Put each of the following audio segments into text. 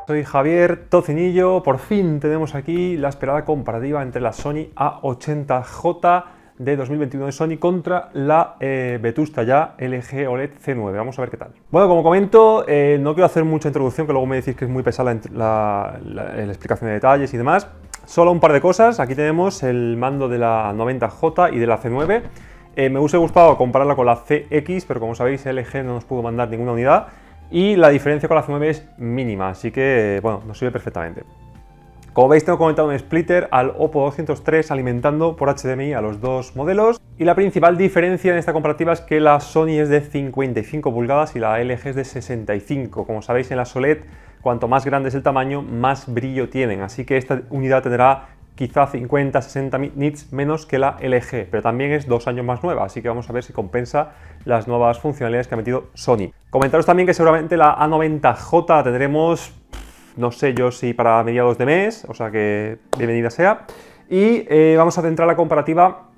Soy Javier Tocinillo. Por fin tenemos aquí la esperada comparativa entre la Sony A80J de 2021 de Sony contra la vetusta ya LG OLED C9. Vamos a ver qué tal. Bueno, como comento, no quiero hacer mucha introducción, que luego me decís que es muy pesada la explicación de detalles y demás. Solo un par de cosas. Aquí tenemos el mando de la 90J y de la C9. Me hubiese gustado compararla con la CX, pero como sabéis, LG no nos pudo mandar ninguna unidad. Y la diferencia con la C9 es mínima, así que, bueno, nos sirve perfectamente. Como veis, tengo conectado un splitter al Oppo 203 alimentando por HDMI a los dos modelos. Y la principal diferencia en esta comparativa es que la Sony es de 55 pulgadas y la LG es de 65. Como sabéis, en la OLED, cuanto más grande es el tamaño, más brillo tienen. Así que esta unidad tendrá quizá 50-60 nits menos que la LG, pero también es 2 años más nueva, así que vamos a ver si compensa las nuevas funcionalidades que ha metido Sony. Comentaros también que seguramente la A90J la tendremos, no sé yo si para mediados de mes, o sea que bienvenida sea. Y vamos a centrar la comparativa,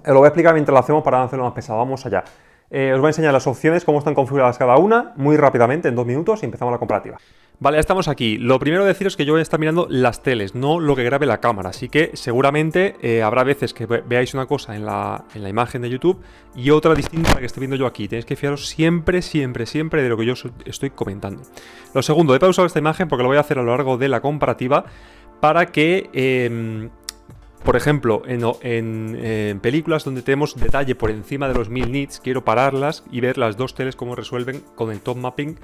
lo voy a explicar mientras lo hacemos para no hacerlo más pesado, vamos allá. Os voy a enseñar las opciones, cómo están configuradas cada una, muy rápidamente, en 2 minutos, y empezamos la comparativa. Vale, ya estamos aquí. Lo primero de deciros es que yo voy a estar mirando las teles, no lo que grabe la cámara. Así que seguramente habrá veces que veáis una cosa en la imagen de YouTube y otra distinta a la que estoy viendo yo aquí. Tenéis que fiaros siempre de lo que yo estoy comentando. Lo segundo, he pausado esta imagen porque lo voy a hacer a lo largo de la comparativa para que... por ejemplo, en películas donde tenemos detalle por encima de los 1000 nits, quiero pararlas y ver las dos teles cómo resuelven con el top mapping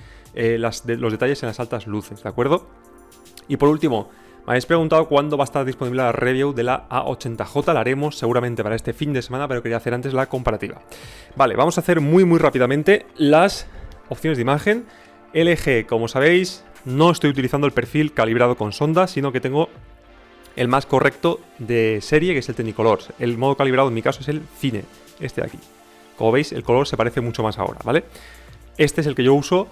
los detalles en las altas luces, ¿de acuerdo? Y por último, me habéis preguntado cuándo va a estar disponible la review de la A80J. La haremos seguramente para este fin de semana, pero quería hacer antes la comparativa. Vale, vamos a hacer muy rápidamente las opciones de imagen. LG, como sabéis, no estoy utilizando el perfil calibrado con sonda, sino que tengo el más correcto de serie, que es el Technicolor. El modo calibrado en mi caso es el Cine, este de aquí. Como veis, el color se parece mucho más ahora, ¿vale? Este es el que yo uso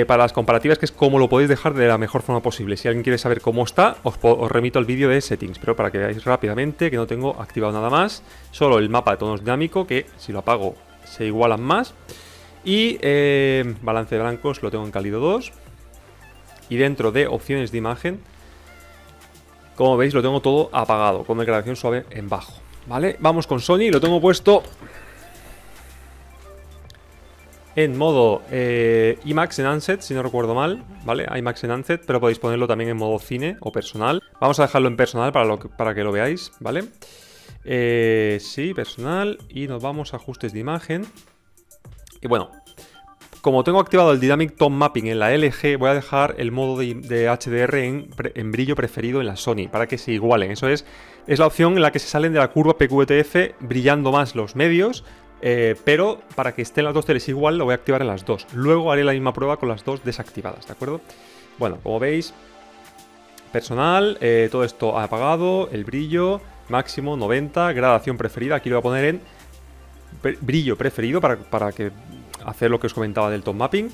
para las comparativas, que es como lo podéis dejar de la mejor forma posible. Si alguien quiere saber cómo está, os remito al vídeo de settings, pero para que veáis rápidamente que no tengo activado nada más, solo el mapa de tonos dinámico, que si lo apago se igualan más, y balance de blancos lo tengo en cálido 2, y dentro de opciones de imagen, como veis, lo tengo todo apagado, con declaración suave en bajo, ¿vale? Vamos con Sony, lo tengo puesto en modo IMAX Enhanced, si no recuerdo mal, ¿vale? IMAX Enhanced, pero podéis ponerlo también en modo cine o personal. Vamos a dejarlo en personal para que lo veáis, ¿vale? Sí, personal, y nos vamos a ajustes de imagen. Y bueno, como tengo activado el Dynamic Tone Mapping en la LG, voy a dejar el modo de HDR en brillo preferido en la Sony, para que se igualen. Eso es la opción en la que se salen de la curva PQTF brillando más los medios, pero para que estén las dos teles igual, lo voy a activar en las dos. Luego haré la misma prueba con las dos desactivadas, ¿de acuerdo? Bueno, como veis, personal, todo esto apagado, el brillo máximo 90, gradación preferida, aquí lo voy a poner en brillo preferido para que hacer lo que os comentaba del top mapping.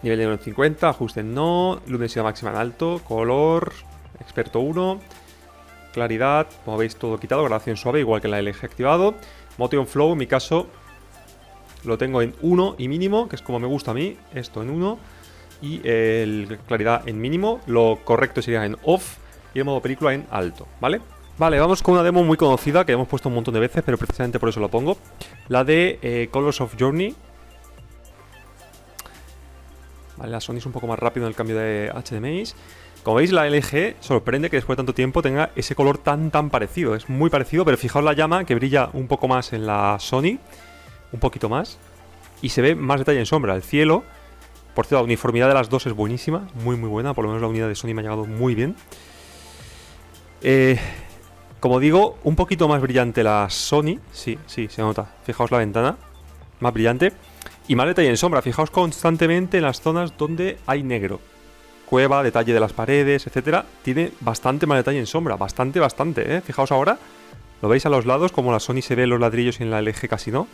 Nivel de 50, ajuste en no, luminosidad máxima en alto, color, experto 1, claridad, como veis todo quitado, gradación suave, igual que en la LG activado. Motion flow, en mi caso, lo tengo en 1 y mínimo, que es como me gusta a mí, esto en 1, y claridad en mínimo, lo correcto sería en off, y el modo película en alto, ¿vale? Vale, vamos con una demo muy conocida que hemos puesto un montón de veces, pero precisamente por eso lo pongo. La de Colors of Journey. Vale, la Sony es un poco más rápido en el cambio de HDMI. Como veis, la LG sorprende que después de tanto tiempo tenga ese color tan parecido. Es muy parecido, pero fijaos la llama que brilla un poco más en la Sony. Un poquito más. Y se ve más detalle en sombra. El cielo, por cierto, la uniformidad de las dos es buenísima. Muy buena, por lo menos la unidad de Sony me ha llegado muy bien. Como digo, un poquito más brillante la Sony. Sí, se nota. Fijaos la ventana. Más brillante. Y más detalle en sombra. Fijaos constantemente en las zonas donde hay negro. Cueva, detalle de las paredes, etcétera. Tiene bastante más detalle en sombra. Bastante, ¿eh? Fijaos ahora. Lo veis a los lados, como la Sony se ve los ladrillos y en la LG casi no.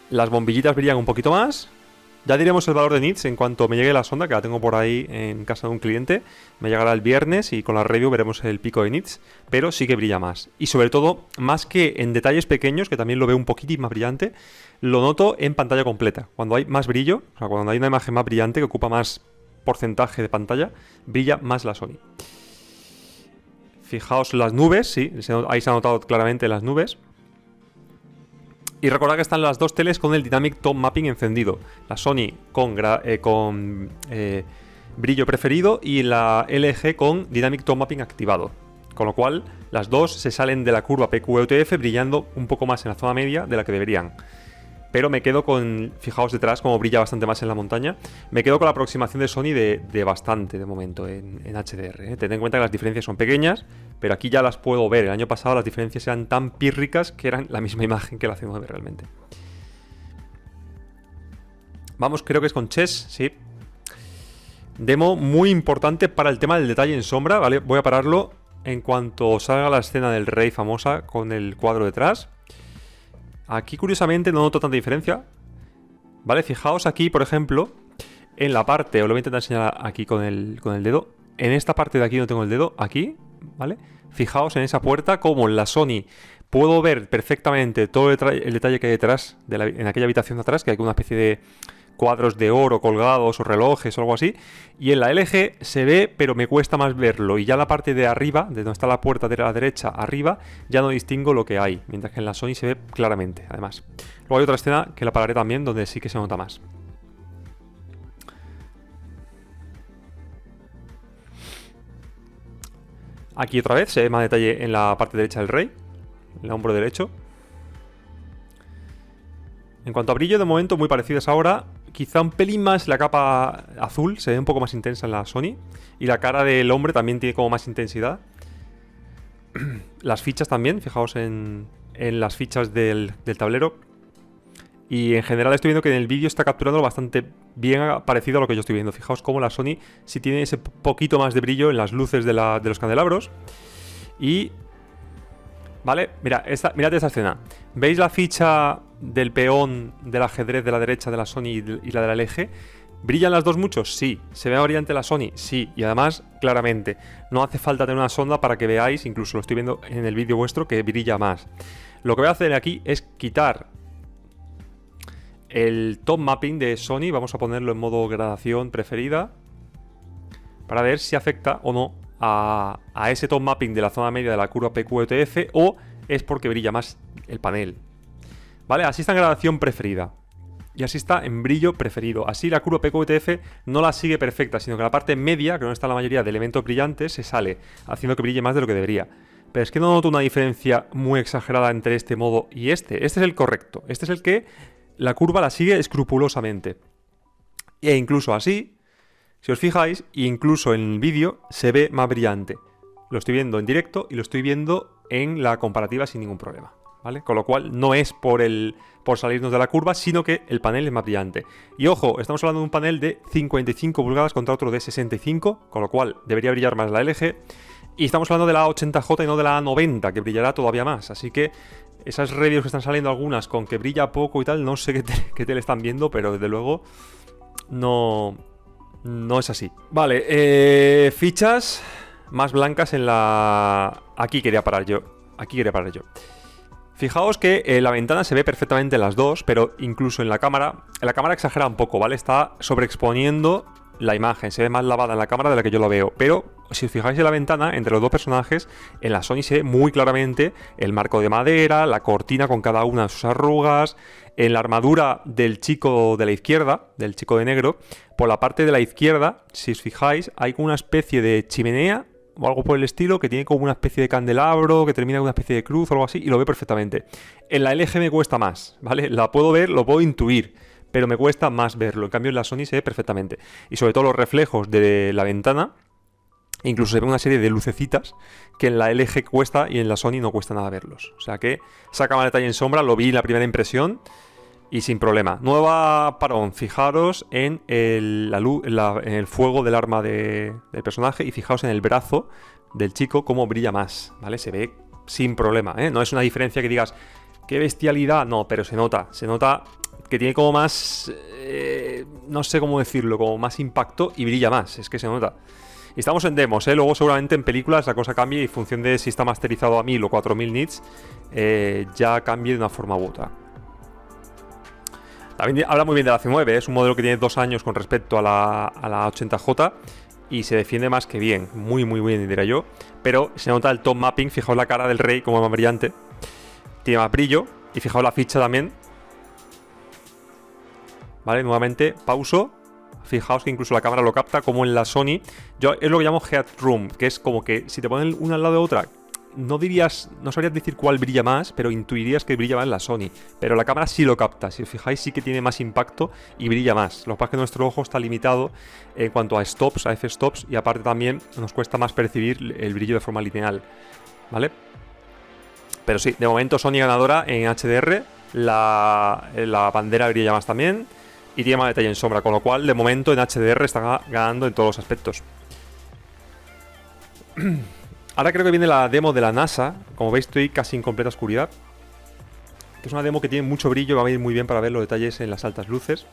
Las bombillitas brillan un poquito más. Ya diremos el valor de nits en cuanto me llegue la sonda, que la tengo por ahí en casa de un cliente. Me llegará el viernes y con la review veremos el pico de nits, pero sí que brilla más. Y sobre todo, más que en detalles pequeños, que también lo veo un poquitín más brillante, lo noto en pantalla completa. Cuando hay más brillo, o sea, cuando hay una imagen más brillante que ocupa más porcentaje de pantalla, brilla más la Sony. Fijaos las nubes, sí, ahí se ha notado claramente las nubes. Y recordad que están las dos teles con el Dynamic Tone Mapping encendido. La Sony con brillo preferido y la LG con Dynamic Tone Mapping activado. Con lo cual, las dos se salen de la curva PQ-EUTF brillando un poco más en la zona media de la que deberían. Pero me quedo con, fijaos detrás como brilla bastante más en la montaña, me quedo con la aproximación de Sony de bastante de momento en HDR. Tened en cuenta que las diferencias son pequeñas, pero aquí ya las puedo ver. El año pasado las diferencias eran tan pírricas que eran la misma imagen que la C9 realmente. Vamos, creo que es con Chess, sí. Demo muy importante para el tema del detalle en sombra, ¿vale? Voy a pararlo en cuanto salga la escena del rey famosa con el cuadro detrás. Aquí, curiosamente, no noto tanta diferencia, ¿vale? Fijaos aquí, por ejemplo, en la parte, os lo voy a intentar enseñar aquí con el dedo. En esta parte de aquí no tengo el dedo, aquí, ¿vale? Fijaos en esa puerta, como en la Sony puedo ver perfectamente todo el detalle que hay detrás, en aquella habitación de atrás, que hay una especie de cuadros de oro colgados o relojes o algo así, y en la LG se ve, pero me cuesta más verlo, y ya la parte de arriba, de donde está la puerta de la derecha arriba, ya no distingo lo que hay, mientras que en la Sony se ve claramente, además. Luego hay otra escena que la pararé también, donde sí que se nota más. Aquí otra vez se ve más detalle en la parte derecha del rey, en el hombro derecho. En cuanto a brillo, de momento muy parecidas ahora. Quizá un pelín más la capa azul, se ve un poco más intensa en la Sony. Y la cara del hombre también tiene como más intensidad. Las fichas también, fijaos en las fichas del tablero. Y en general estoy viendo que en el vídeo está capturando bastante bien parecido a lo que yo estoy viendo. Fijaos cómo la Sony sí tiene ese poquito más de brillo en las luces de los candelabros. Y... ¿vale? Mirad esta escena. ¿Veis la ficha del peón del ajedrez de la derecha de la Sony y la de la LG? ¿Brillan las dos mucho? Sí. ¿Se ve más brillante la Sony? Sí. Y además, claramente, no hace falta tener una sonda para que veáis, incluso lo estoy viendo en el vídeo vuestro, que brilla más. Lo que voy a hacer aquí es quitar el top mapping de Sony. Vamos a ponerlo en modo gradación preferida para ver si afecta o no a ese top mapping de la zona media de la curva PQ-EUTF, o es porque brilla más el panel. ¿Vale? Así está en gradación preferida. Y así está en brillo preferido. Así la curva PQ-EUTF no la sigue perfecta, sino que la parte media, que no está la mayoría de elementos brillantes, se sale, haciendo que brille más de lo que debería. Pero es que no noto una diferencia muy exagerada entre este modo y este. Este es el correcto. Este es el que la curva la sigue escrupulosamente. E incluso así, si os fijáis, incluso en el vídeo se ve más brillante. Lo estoy viendo en directo y lo estoy viendo en la comparativa sin ningún problema, ¿vale? Con lo cual no es por salirnos de la curva, sino que el panel es más brillante. Y ojo, estamos hablando de un panel de 55 pulgadas contra otro de 65, con lo cual debería brillar más la LG. Y estamos hablando de la A80J y no de la A90, que brillará todavía más. Así que esas reviews que están saliendo algunas con que brilla poco y tal, no sé qué tele están viendo, pero desde luego no es así. Vale, fichas más blancas en la... Aquí quería parar yo. Fijaos que la ventana se ve perfectamente en las dos, pero incluso en la cámara exagera un poco, ¿vale? Está sobreexponiendo la imagen, se ve más lavada en la cámara de la que yo lo veo. Pero si os fijáis en la ventana, entre los dos personajes, en la Sony se ve muy claramente el marco de madera, la cortina con cada una de sus arrugas. En la armadura del chico de la izquierda, del chico de negro, por la parte de la izquierda, si os fijáis, hay como una especie de chimenea o algo por el estilo, que tiene como una especie de candelabro, que termina con una especie de cruz o algo así, y lo veo perfectamente. En la LG me cuesta más, ¿vale? La puedo ver, lo puedo intuir, pero me cuesta más verlo. En cambio en la Sony se ve perfectamente. Y sobre todo los reflejos de la ventana, incluso se ve una serie de lucecitas que en la LG cuesta y en la Sony no cuesta nada verlos. O sea que saca más detalle en sombra, lo vi en la primera impresión y sin problema. Nueva parón, fijaros en en el fuego del arma del personaje, y fijaos en el brazo del chico cómo brilla más, ¿vale? Se ve sin problema, ¿eh? No es una diferencia que digas, ¡qué bestialidad! No, pero se nota que tiene como más, no sé cómo decirlo, como más impacto y brilla más, es que se nota. Y estamos en demos, luego seguramente en películas la cosa cambie y en función de si está masterizado a 1000 o 4000 nits, ya cambie de una forma u otra. También habla muy bien de la C9, es un modelo que tiene 2 años con respecto a la 80J y se defiende más que bien, muy bien diría yo, pero se nota el top mapping, fijaos la cara del rey como más brillante, tiene más brillo y fijaos la ficha también. Vale, nuevamente pauso. Fijaos que incluso la cámara lo capta, como en la Sony. Yo es lo que llamo headroom, que es como que si te ponen una al lado de otra, no sabrías decir cuál brilla más, pero intuirías que brilla más la Sony. Pero la cámara sí lo capta, si os fijáis sí que tiene más impacto y brilla más. Lo que pasa es que nuestro ojo está limitado en cuanto a stops, a f-stops, y aparte también nos cuesta más percibir el brillo de forma lineal, ¿vale? Pero sí, de momento Sony ganadora en HDR, la bandera brilla más también y tiene más detalle en sombra, con lo cual de momento en HDR está ganando en todos los aspectos. Ahora creo que viene la demo de la NASA. Como veis estoy casi en completa oscuridad, que es una demo que tiene mucho brillo, va a ir muy bien para ver los detalles en las altas luces.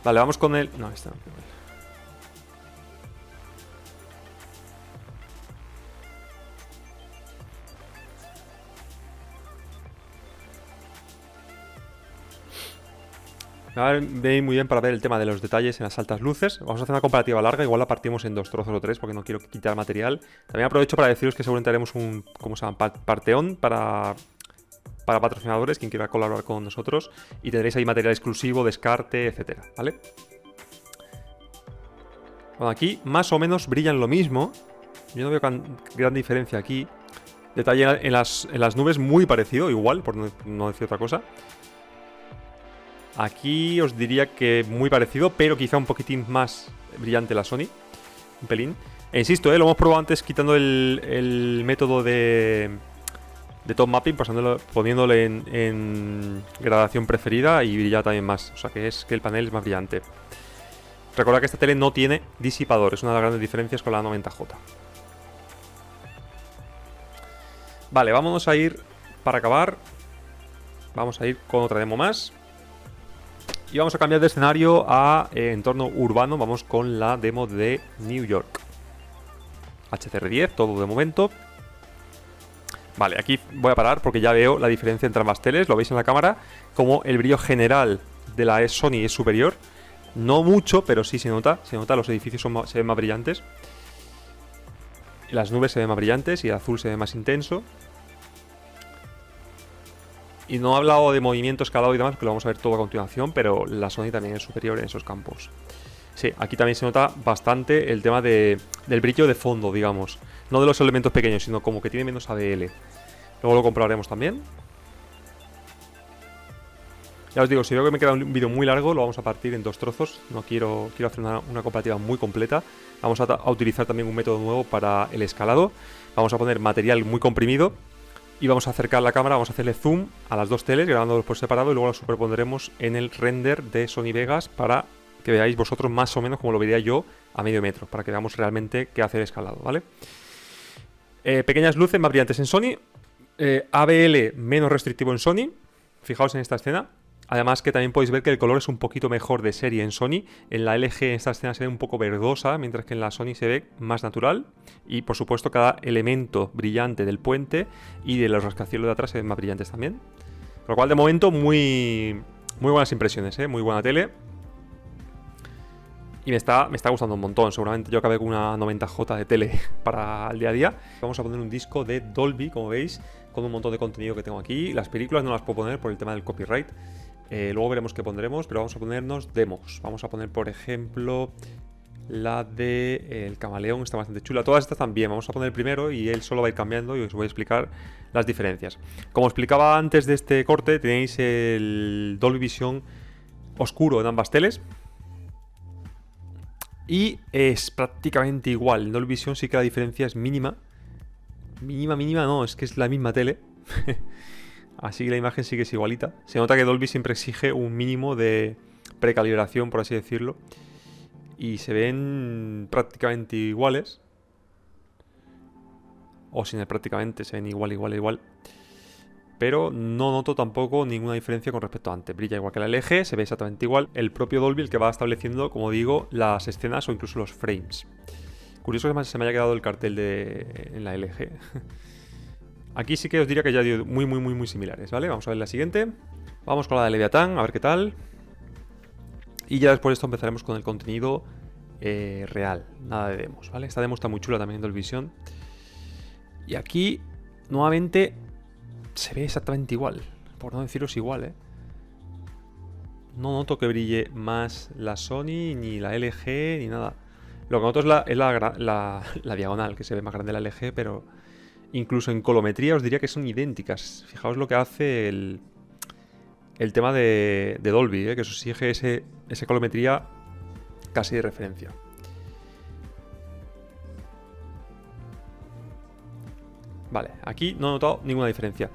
Vale, vamos con el... No, está... Va a venir muy bien para ver el tema de los detalles en las altas luces. Vamos a hacer una comparativa larga, igual la partimos en 2 trozos o 3 porque no quiero quitar material. También aprovecho para deciros que seguramente haremos un, ¿cómo se llama? Parteón para patrocinadores, quien quiera colaborar con nosotros. Y tendréis ahí material exclusivo, descarte, etcétera, ¿vale? Bueno, aquí más o menos brillan lo mismo. Yo no veo gran diferencia aquí. Detalle en las nubes muy parecido, igual, por no decir otra cosa. Aquí os diría que muy parecido, pero quizá un poquitín más brillante la Sony. Un pelín. E insisto, lo hemos probado antes quitando el método de top mapping, poniéndole en gradación preferida y brilla también más. O sea que es que el panel es más brillante. Recordad que esta tele no tiene disipador, es una de las grandes diferencias con la 90J. Vale, vámonos a ir, para acabar, vamos a ir con otra demo más. Y vamos a cambiar de escenario a entorno urbano. Vamos con la demo de New York. HCR10, todo de momento. Vale, aquí voy a parar porque ya veo la diferencia entre ambas teles. Lo veis en la cámara, como el brillo general de la Sony es superior. No mucho, pero sí se nota. Se nota, los edificios se ven más brillantes. Las nubes se ven más brillantes y el azul se ve más intenso. Y no he hablado de movimiento escalado y demás, que lo vamos a ver todo a continuación, pero la Sony también es superior en esos campos. Sí, aquí también se nota bastante el tema del brillo de fondo, digamos. No de los elementos pequeños, sino como que tiene menos ADL. Luego lo comprobaremos también. Ya os digo, si veo que me queda un vídeo muy largo, lo vamos a partir en 2 trozos. No quiero hacer una comparativa muy completa. Vamos a utilizar también un método nuevo para el escalado. Vamos a poner material muy comprimido. Y vamos a acercar la cámara, vamos a hacerle zoom a las dos teles, grabándolos por separado, y luego las superpondremos en el render de Sony Vegas para que veáis vosotros más o menos como lo vería yo a medio metro, para que veamos realmente qué hace el escalado, ¿vale? Pequeñas luces más brillantes en Sony, ABL menos restrictivo en Sony, fijaos en esta escena. Además que también podéis ver que el color es un poquito mejor de serie en Sony. En la LG esta escena se ve un poco verdosa, mientras que en la Sony se ve más natural. Y por supuesto cada elemento brillante del puente y de los rascacielos de atrás se ven más brillantes también. Por lo cual de momento muy buenas impresiones, muy buena tele. Y me está gustando un montón. Seguramente yo acabé con una 90J de tele para el día a día. Vamos a poner un disco de Dolby, como veis, con un montón de contenido que tengo aquí. Las películas no las puedo poner por el tema del copyright. Luego veremos qué pondremos, pero vamos a ponernos demos. Vamos a poner, por ejemplo, la de El Camaleón, está bastante chula. Todas estas también, vamos a poner el primero y él solo va a ir cambiando y os voy a explicar las diferencias. Como explicaba antes de este corte, tenéis el Dolby Vision oscuro en ambas teles. Y es prácticamente igual. En Dolby Vision sí que la diferencia es mínima. Mínima no, es que es la misma tele. Así que la imagen sí que es igualita. Se nota que Dolby siempre exige un mínimo de precalibración, por así decirlo. Y se ven prácticamente iguales. o sin él prácticamente, se ven igual. Pero no noto tampoco ninguna diferencia con respecto a antes. Brilla igual que la LG, se ve exactamente igual. El propio Dolby el que va estableciendo, como digo, las escenas o incluso los frames. Curioso que se me haya quedado el cartel en la LG. Aquí sí que os diría que ya dio muy similares, ¿vale? Vamos a ver la siguiente. Vamos con la de Leviatán, a ver qué tal. Y ya después de esto empezaremos con el contenido real, nada de demos, ¿vale? Esta demo está muy chula también en Dolby Vision. Y aquí, nuevamente, se ve exactamente igual, por no deciros igual, ¿eh? No noto que brille más la Sony, ni la LG, ni nada. Lo que noto es la diagonal, que se ve más grande la LG, pero incluso en colometría os diría que son idénticas. Fijaos lo que hace el tema de Dolby, que eso exige esa colometría casi de referencia. Vale, aquí no he notado ninguna diferencia.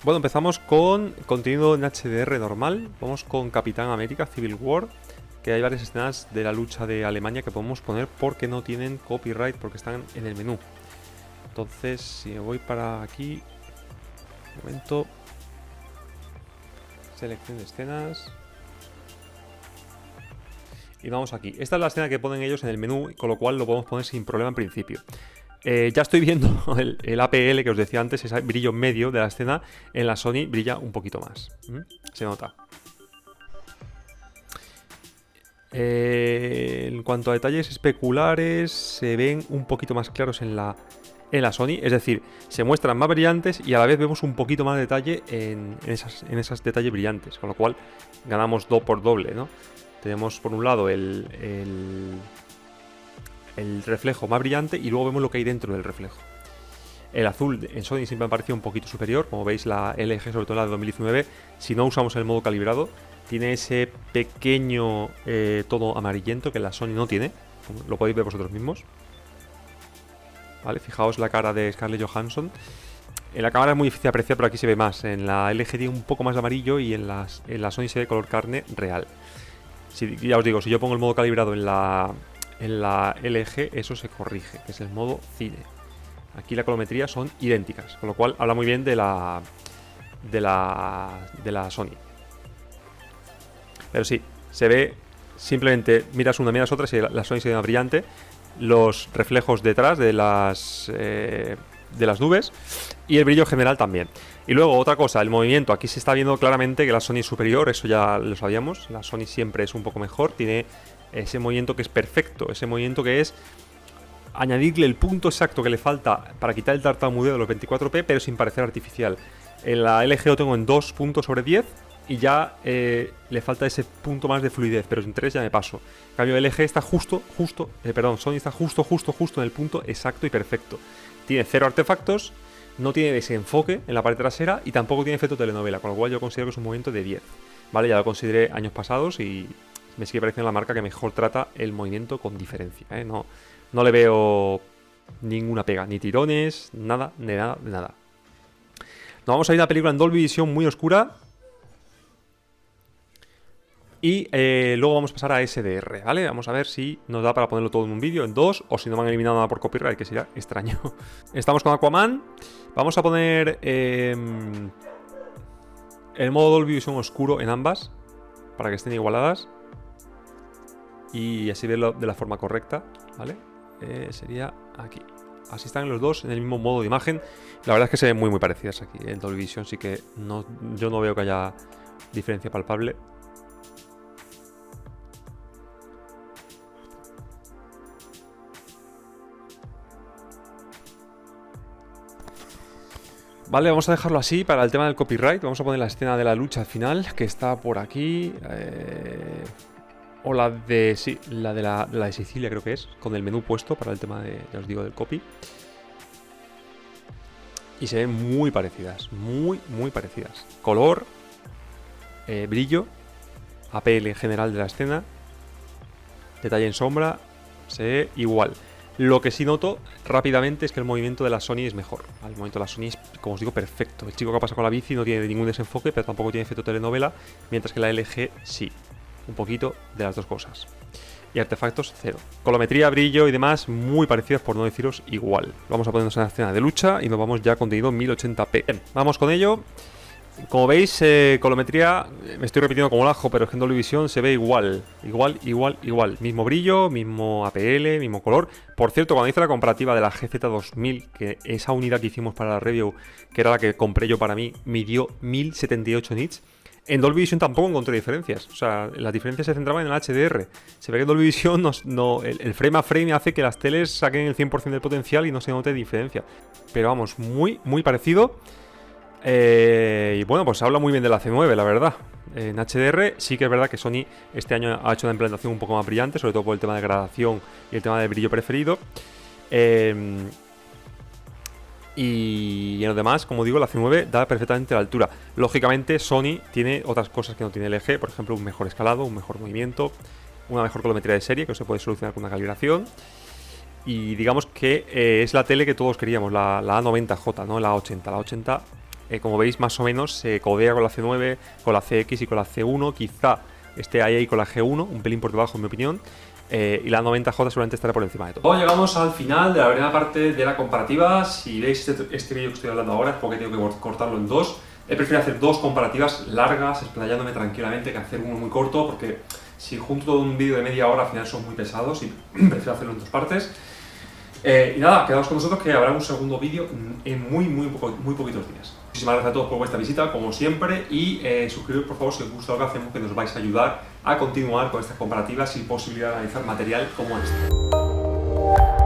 Bueno, empezamos con contenido en HDR normal. Vamos con Capitán América Civil War, que hay varias escenas de la lucha de Alemania que podemos poner porque no tienen copyright, porque están en el menú. Entonces, si me voy para aquí, un momento, selección de escenas, y vamos aquí. Esta es la escena que ponen ellos en el menú, con lo cual lo podemos poner sin problema en principio. Ya estoy viendo el APL que os decía antes, ese brillo medio de la escena. En la Sony brilla un poquito más. Se nota. En cuanto a detalles especulares, se ven un poquito más claros en la Sony. Es decir, se muestran más brillantes y a la vez vemos un poquito más de detalle en esos detalles brillantes. Con lo cual ganamos por doble, ¿no? Tenemos por un lado el reflejo más brillante y luego vemos lo que hay dentro del reflejo. El azul en Sony siempre me ha parecido un poquito superior, como veis la LG, sobre todo la de 2019, si no usamos el modo calibrado, tiene ese pequeño tono amarillento que la Sony no tiene, como lo podéis ver vosotros mismos. Vale, fijaos la cara de Scarlett Johansson. En la cámara es muy difícil de apreciar, pero aquí se ve más. En la LG tiene un poco más de amarillo y en la Sony se ve color carne real. Ya os digo, si yo pongo el modo calibrado en la LG, eso se corrige, que es el modo cine. Aquí la colometría son idénticas, con lo cual habla muy bien de la Sony. Pero sí, se ve, simplemente miras una, miras otra, si la Sony se ve brillante, los reflejos detrás de las nubes y el brillo general también. Y luego otra cosa, el movimiento, aquí se está viendo claramente que la Sony es superior, eso ya lo sabíamos, la Sony siempre es un poco mejor, tiene ese movimiento que es perfecto, ese movimiento que es añadirle el punto exacto que le falta para quitar el tartamudeo de los 24p, pero sin parecer artificial. En la LG lo tengo en 2 puntos sobre 10 y ya le falta ese punto más de fluidez, pero en 3 ya me paso. En cambio, LG está Sony está justo en el punto exacto y perfecto. Tiene 0 artefactos, no tiene desenfoque en la parte trasera y tampoco tiene efecto telenovela, con lo cual yo considero que es un movimiento de 10. Vale, ya lo consideré años pasados y me sigue pareciendo la marca que mejor trata el movimiento con diferencia, ¿eh? No le veo ninguna pega, ni tirones, nada, de nada, de nada. Nos vamos a ir a una película en Dolby Vision muy oscura. Y luego vamos a pasar a SDR, ¿vale? Vamos a ver si nos da para ponerlo todo en un vídeo, en dos, o si no me han eliminado nada por copyright, que sería extraño. Estamos con Aquaman. Vamos a poner el modo Dolby Vision oscuro en ambas, para que estén igualadas. Y así verlo de la forma correcta, ¿vale? Sería aquí. Así están los dos en el mismo modo de imagen. La verdad es que se ven muy muy parecidas aquí. En Dolby Vision sí que yo no veo que haya diferencia palpable. Vale, vamos a dejarlo así para el tema del copyright. Vamos a poner la escena de la lucha al final, que está por aquí. O la de... sí, la de Sicilia creo que es, con el menú puesto para el tema de, ya os digo, del copy. Y se ven muy parecidas, muy parecidas. Color, brillo, APL general de la escena, detalle en sombra, se ve igual. Lo que sí noto rápidamente es que el movimiento de la Sony es mejor. El movimiento de la Sony es, como os digo, perfecto. El chico que pasa con la bici no tiene ningún desenfoque, pero tampoco tiene efecto telenovela, mientras que la LG sí. Un poquito de las dos cosas. Y artefactos, cero. Colometría, brillo y demás, muy parecidas, por no deciros igual. Vamos a ponernos en la escena de lucha y nos vamos ya a contenido 1080p. Bien, vamos con ello. Como veis, colometría, me estoy repitiendo como el ajo, pero es que en Dolby Vision se ve igual. Igual. Mismo brillo, mismo APL, mismo color. Por cierto, cuando hice la comparativa de la GZ2000, que esa unidad que hicimos para la review, que era la que compré yo para mí, midió 1078 nits. En Dolby Vision tampoco encontré diferencias. O sea, las diferencias se centraban en el HDR. Se ve que en Dolby Vision el frame a frame hace que las teles saquen el 100% del potencial y no se note diferencia. Pero vamos, muy parecido. Y bueno, pues habla muy bien de la C9, la verdad. En HDR sí que es verdad que Sony este año ha hecho una implantación un poco más brillante, sobre todo por el tema de gradación y el tema de brillo preferido. Y en lo demás, como digo, la C9 da perfectamente la altura. Lógicamente, Sony tiene otras cosas que no tiene LG, por ejemplo, un mejor escalado, un mejor movimiento, una mejor colometría de serie que se puede solucionar con una calibración. Y digamos que es la tele que todos queríamos, la A90J, ¿no? La A80. La A80, como veis, más o menos se codea con la C9, con la CX y con la C1. Quizá esté ahí con la G1, un pelín por debajo, en mi opinión. Y la 90J seguramente estará por encima de todo. Luego llegamos al final de la primera parte de la comparativa. Si veis este vídeo que estoy hablando ahora es porque tengo que cortarlo en dos. He preferido hacer dos comparativas largas, explayándome tranquilamente, que hacer uno muy corto, porque si junto todo un vídeo de media hora al final son muy pesados y prefiero hacerlo en dos partes. Y nada, quedaos con nosotros que habrá un segundo vídeo en muy poquitos días. Muchísimas gracias a todos por vuestra visita, como siempre, y suscribiros por favor si os gusta lo que hacemos, que nos vais a ayudar a continuar con estas comparativas y posibilidad de analizar material como este.